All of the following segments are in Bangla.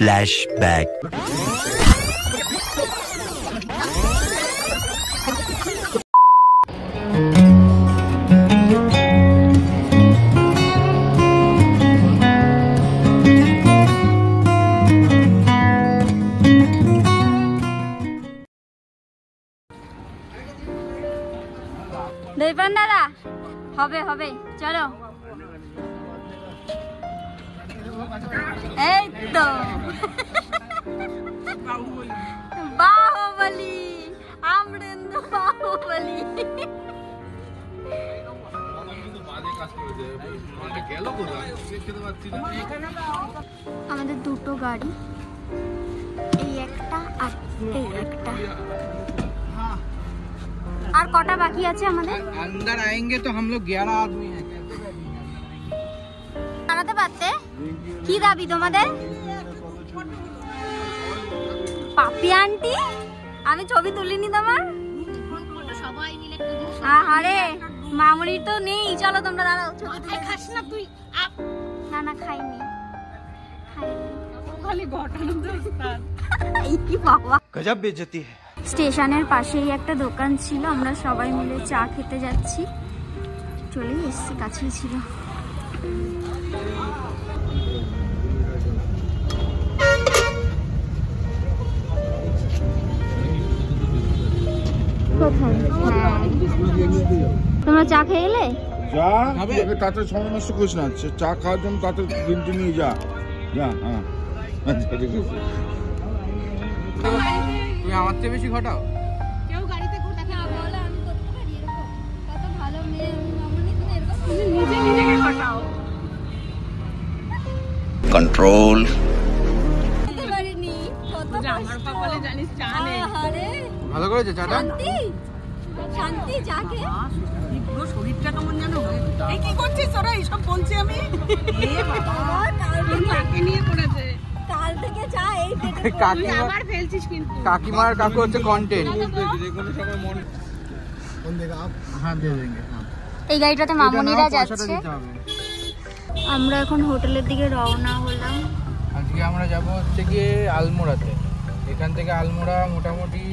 Flashback. দেবন দাদা হবে হবে চলো এই তো বাহুবলী আমরেন্দ্র বাহুবলী আমাদের দুটো গাড়ি এই একটা আর এই একটা আর কটা বাকি আছে আমাদের अंदर आएंगे तो हम लोग 11 आदमी हैं জানাতে পারতে কি দাবি তোমাদের পাপি আন্টি আমি ছবি তুলিনি তোমার আরে মামুনি তো নেই চলো তোমরা দাঁড়াও ছবি তুলে খাস না তুই না না খাইনি খালি ঘটনা তো উস্তাদ এই কি বাবা गजब बेइज्जती है স্টেশনের পাশেই একটা দোকান ছিল আমরা সবাই মিলে চা খেতে যাচ্ছি চলে এসেছি কাছেই ছিল তোমরা চা খেয়ে এলে যা তাতে সমস্যা করিস না চা খাওয়ার জন্য তাতে কিনতে নিয়ে যা যা হ্যাঁ তুমি আমার চেয়ে বেশি ঘটাও কেউ গাড়িতে ঘুরতে না বলে আমি করতে পারি এরকম কত ভালো মেয়ে আমি মামুনি তুমি এরকম নিজে নিজেকে ঘটাও Control. করতে পারিনি কত আমার কপালে জানিস চা নেই আরে ভালো করেছে চাটা শান্তি শান্তি যাকে এই পুরো শরীরটা কেমন জানো এই কি করছিস তোরা এইসব বলছি আমি এ বাবা কাকে নিয়ে পড়েছে কাল থেকে চা এই পেটে আবার ফেলছিস কিন্তু কাকিমার কাকু হচ্ছে কন্টেন্ট হ্যাঁ দিয়ে দেंगे এই গাড়িটাতে মামুনিরা যাচ্ছে আমরা এখন হোটেলের দিকে রওনা হলাম আজকে আমরা যাব হচ্ছে গিয়ে আলমোড়াতে এখান থেকে আলমোড়া মোটামুটি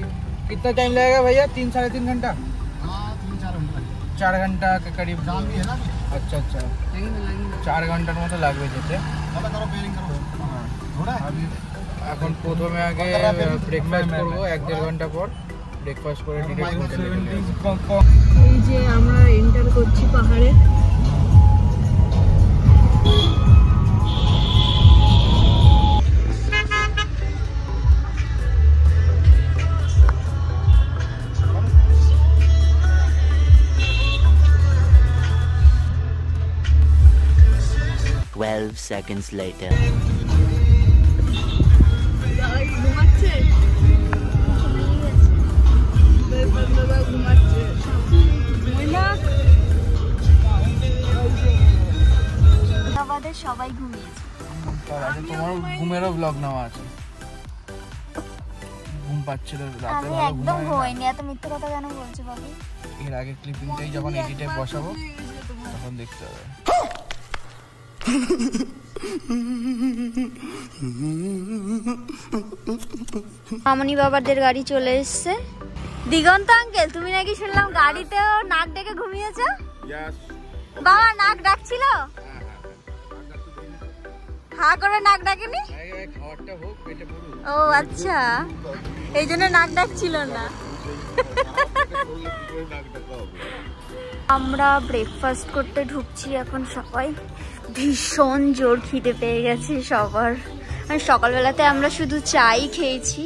कितना टाइम लगेगा भैया 3-3.5 घंटा 4 घंटा के करीब अच्छा अच्छा 4 घंटाর মতো লাগবে যেতে আমি এখন প্রথমে আগে ব্রেকফাস্ট করব 1-1.5 ঘন্টা পর ব্রেকফাস্ট করে ডিরেক্ট এই যে আমরা এন্টার করছি পাহাড়ে Seconds later. সবাই ঘুমিয়েছে তোমার ঘুমেরও ব্লগ নেওয়া আছে ঘুম পাচ্ছিল রাতে আমি একদম ঘুমাইনি এত মিথ্যে কথা কেন বলছো বাবু এর আগে ক্লিপিংটাই যখন এডিটে বসাবো তখন দেখতে হবে মামনি বাবাদের গাড়ি চলে এসেছে দিগন্ত আঙ্কেল তুমি নাকি শুনলাম গাড়িতেও নাক ডেকে ঘুমিয়েছো বাবা নাক ডাকছিল হা করে নাক ডাকেনি ও আচ্ছা এই জন্য নাক ডাকছিল না আমরা ব্রেকফাস্ট করতে ঢুকছি এখন সবাই ভীষণ জোর খিদে পেয়ে গেছে সবার মানে সকালবেলাতে আমরা শুধু চাই খেয়েছি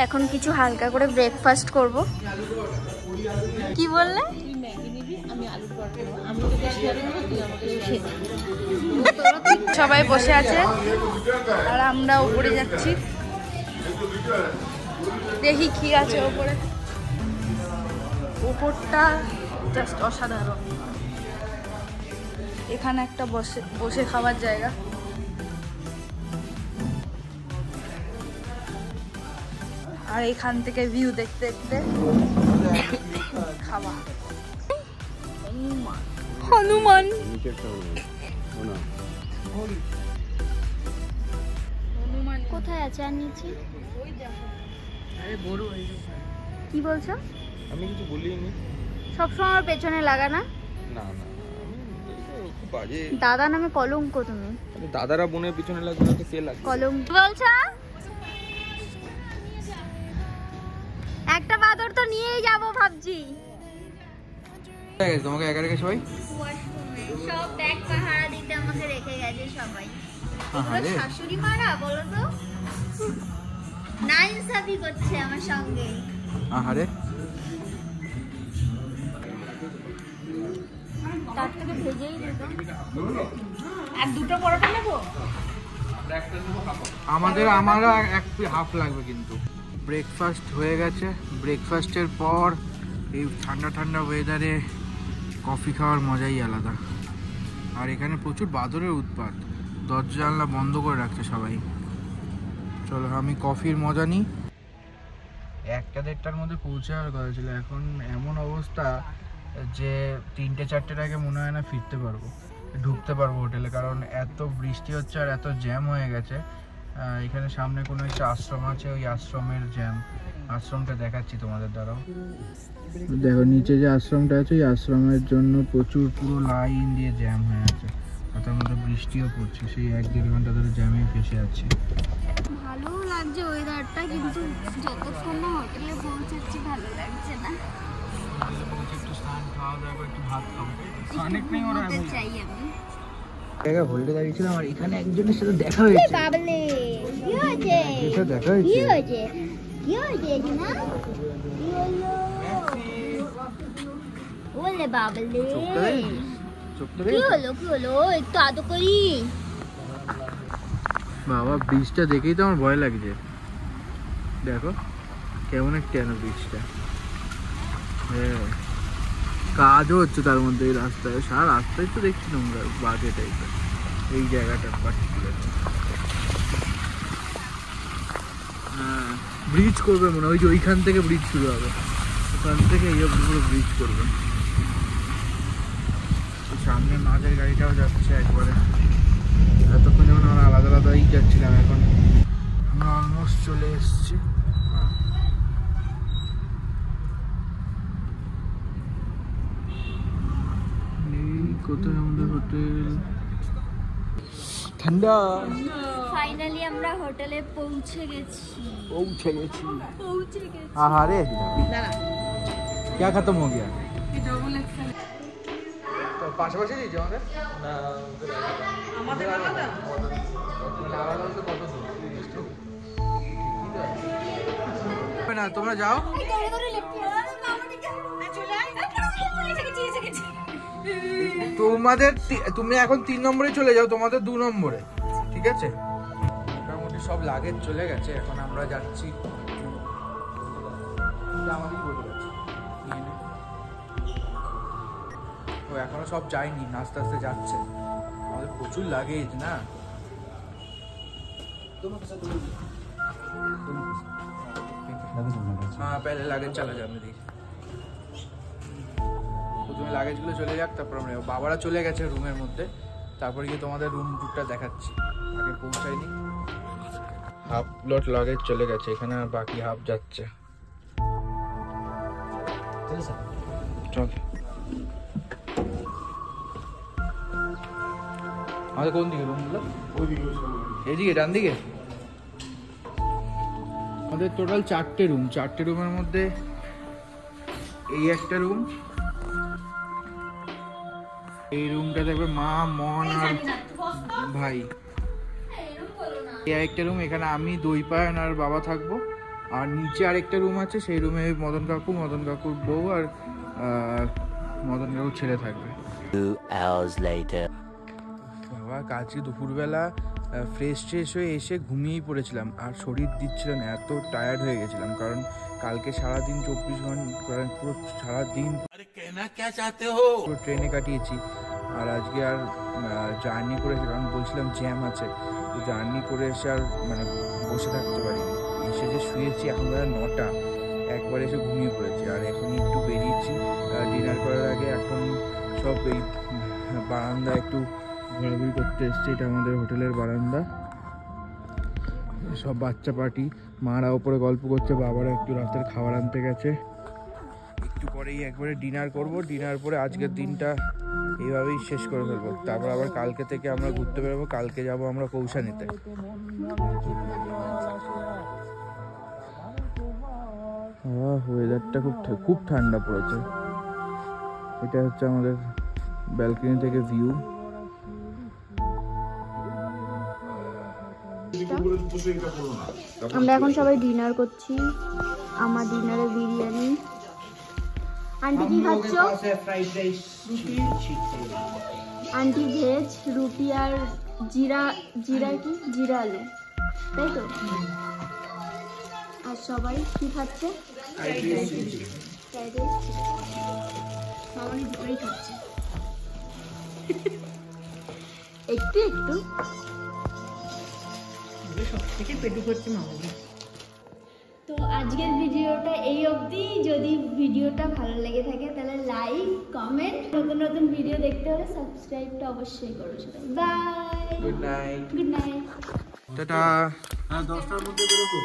এখন কিছু হালকা করে ব্রেকফাস্ট করব কি বললে সবাই বসে আছে আর আমরা উপরে যাচ্ছি দেখি কি আছে উপরে উপরটা জাস্ট অসাধারণ এখানে একটা বসে খাবার জায়গা আর এখান থেকে ভিউ দেখতে দেখতে খাওয়া হনুমান চেয়ার নিচ্ছি। আরে বড় এই কি বলছো? আমি কিছু বলিনি। সবসময় আমার পেছনে লাগা না। না না খুব বাজে। দাদা নামে কলঙ্ক তুমি। দাদারা বোনের পিছনে লাগবে না তো কে লাগবে? কলঙ্ক বলছো? একটা বাদর তো নিয়েই যাব ভাবছি। তোমাকে একা রেখে সবাই সব ব্যাগ পাহারা দিতে আমাকে রেখে গেছে সবাই। শাশুড়ি মারা বলো তো, না ইনসাফি করছে আমার সঙ্গে। আহারে তার থেকে ভেজেই দিত। আর দুটো পরোটা নেবো। আমারা এক হাফ লাগবে কিন্তু। ব্রেকফাস্ট হয়ে গেছে। ব্রেকফাস্টের পর এই ঠান্ডা ঠান্ডা ওয়েদারে কফি খাওয়ার মজাই আলাদা। আর এখানে প্রচুর বাদরের উৎপাত, দরজা জানলা বন্ধ করে রাখছে সবাই। চলো আমি কফির মজা নিই। 1টা-1:30টার মধ্যে পৌঁছার কথা ছিল, এখন এমন অবস্থা যে 3টে-4টের আগে মনে হয় না ফিরতে পারবো, ঢুকতে পারবো হোটেলে, কারণ এত বৃষ্টি হচ্ছে আর এত জ্যাম হয়ে গেছে। এখানে সামনে কোনো একটা আশ্রম আছে, ওই আশ্রমের জ্যাম। আশ্রমটা দেখাচ্ছি তোমাদের দ্বারাও। দেখো নিচে যে আশ্রমটা আছে, ওই আশ্রমের জন্য প্রচুর পুরো লাইন দিয়ে জ্যাম হয়ে আছে। আর তার মধ্যে বৃষ্টিও পড়ছে, সেই 1-1.5 ঘন্টা ধরে জ্যামে ফেসে আছি। ভালো লাগছে ওয়েদারটা, কিন্তু যতক্ষণ না হোটেলে পৌঁছাচ্ছি ভালো লাগছে না। একটু স্নান খাওয়া দাওয়া করে একটু ভাত খাবো, অনেক নেই ওরা চাই আমি। জায়গা হোল্ডে দাঁড়িয়েছিলাম আর এখানে একজনের সাথে দেখা হয়েছে। বাবলে কি হয়েছে? দেখা হয়েছে। কি হয়েছে? কি হয়েছে না? কি হলো? ওলে বাবলে কি হলো? কি হলো? একটু আদর করি। বাবা ব্রিজটা দেখেই তো আমার ভয় লাগছে। দেখো কেমন একটা ব্রিজটা, হ্যাঁ কাজও হচ্ছে তার মধ্যে। এই রাস্তায়, সারা রাস্তায় তো দেখছি তোমরা বাজে টাইপের। এই জায়গাটা পার্টিকুলার হ্যাঁ ব্রিজ করবে মনে হয়, ওই যে ওইখান থেকে ব্রিজ শুরু হবে, ওখান থেকে এই অবধি পুরো ব্রিজ করবে। সামনে মাঝের গাড়িটাও যাচ্ছে একবারে। এতক্ষণ যেমন আমরা আলাদা আলাদাই যাচ্ছিলাম, এখন আমরা অলমোস্ট চলে এসেছি। কোথায় আমাদের হোটেল? ঠান্ডা। ফাইনালি আমরা হোটেলে পৌঁছে গেছি। আহারে क्या खत्म हो गया? তো পাশাপাশি দিয়েছে আমাদের আলাদা না। তোমরা যাও, তুমি এখন 3 নম্বরে চলে যাও, তোমাদের 2 নম্বরে, ঠিক আছে? মোটামুটি সব লাগেজ চলে গেছে, এখন আমরা যাচ্ছি। ও এখনো সব যায়নি, আস্তে আস্তে যাচ্ছে। আমাদের প্রচুর লাগেজ না। হ্যাঁ পহলে লাগেজ চলে যাবে, দেখি প্রথমে লাগেজগুলো চলে যাক, তারপর আমরা বাবারা চলে গেছে রুমের মধ্যে, তারপর গিয়ে তোমাদের রুম টুরটা দেখাচ্ছি। আগে পৌঁছায়নি, হাফ লোড লাগেজ চলে গেছে, এখানে আর বাকি হাফ যাচ্ছে। চল আমাদের কোন দিকে রুমগুলো? এইদিকে ডান দিকে। আমাদের টোটাল 4টে রুম। 4টে রুমের মধ্যে এই একটা রুম, এই রুমটা দেখবে মা, মন আর ভাই। এই আরেকটা রুম, এখানে আমি, দইপায়ন আর বাবা থাকবো। আর নিচে আরেকটা রুম আছে, সেই রুমে মদন কাকুর বউ আর মদন কাকুর ছেলে থাকবে। 2 hours later. বাবা কালকে দুপুরবেলা ফ্রেশ হয়ে এসে ঘুমিয়েই পড়েছিলাম, আর শরীর দিচ্ছিল না, এত টায়ার্ড হয়ে গেছিলাম। কারণ কালকে সারাদিন 24 ঘন্টা পুরো সারাদিন পুরো ট্রেনে কাটিয়েছি। আর আজকে আর জার্নি করে এসে, কারণ বলছিলাম জ্যাম আছে, তো জার্নি করে এসে আর মানে বসে থাকতে পারিনি। এসে যে শুয়েছি এখন বেলা 9টা, একবার এসে ঘুমিয়ে পড়েছি। আর এখনই একটু বেরিয়েছি ডিনার করার আগে। এখন সব এই বারান্দা একটু ঘোরাঘুরি করতে এসছে। এটা আমাদের হোটেলের বারান্দা। সব বাচ্চা পার্টি, মারা ওপরে গল্প করছে, বাবারা একটু রাতের খাবার আনতে গেছে। একটু পরেই একবারে ডিনার করব, ডিনার করে আজকের দিনটা এইভাবেই শেষ করে ফেলবো। তারপর আবার কালকে থেকে আমরা ঘুরতে বেরোবো, কালকে যাব আমরা কৌশানিতে। ওয়েদারটা খুব ঠান্ডা পড়েছে। এটা হচ্ছে আমাদের ব্যালকনি থেকে ভিউ। আমরা এখন সবাই ডিনার করছি। আমার ডিনারে বিরিয়ানি। আন্টি কি খাচ্ছ? আন্টি ভেজ রুটি আর জিরা আলু, তাই তো? আর সবাই কি খাচ্ছে? মামনি দুটোই খাচ্ছে একটু একটু। তো আজকের ভিডিওটা এই অবধি। যদি ভিডিওটা ভালো লেগে থাকে তাহলে লাইক, কমেন্ট, নতুন নতুন ভিডিও দেখতে হলে সাবস্ক্রাইবটা অবশ্যই করো সবাই। Bye, good night. Good night, tata. হ্যাঁ 10টার মধ্যে বেরোবো।